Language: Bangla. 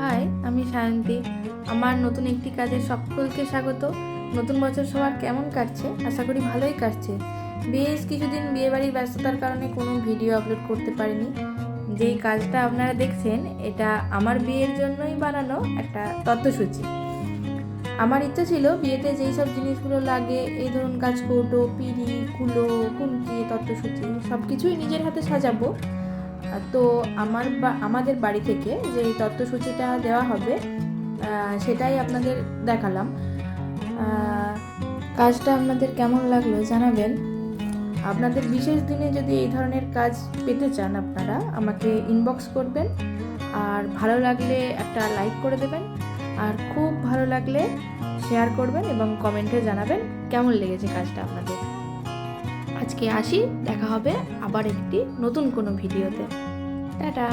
হাই, আমি সায়ন্তী। আমার নতুন একটি কাজে সকলকে স্বাগত। নতুন বছর সবার কেমন কাটছে? আশা করি ভালোই কাটছে। বেশ কিছুদিন বিয়েবাড়ির ব্যস্ততার কারণে কোনো ভিডিও আপলোড করতে পারিনি। যেই কাজটা আপনারা দেখছেন, এটা আমার বিয়ের জন্যই বানানো একটা তথ্যসূচি। আমার ইচ্ছা ছিল বিয়েতে যেই সব জিনিসগুলো লাগে, এই ধরুন গাছকৌটো, পিঁড়ি, কুলো, কুলকি, তথ্যসূচি সব কিছুই নিজের হাতে সাজাবো। তো আমাদের বাড়ি থেকে যে তথ্যসূচিটা দেওয়া হবে সেটাই আপনাদের দেখালাম। কাজটা আপনাদের কেমন লাগলো জানাবেন। আপনাদের বিশেষ দিনে যদি এই ধরনের কাজ পেতে চান, আপনারা আমাকে ইনবক্স করবেন। আর ভালো লাগলে একটা লাইক করে দেবেন, আর খুব ভালো লাগলে শেয়ার করবেন এবং কমেন্টে জানাবেন কেমন লেগেছে কাজটা আপনাদের। আজকে আসি, দেখা হবে আবার একটি নতুন কোনো ভিডিওতে। টাটা।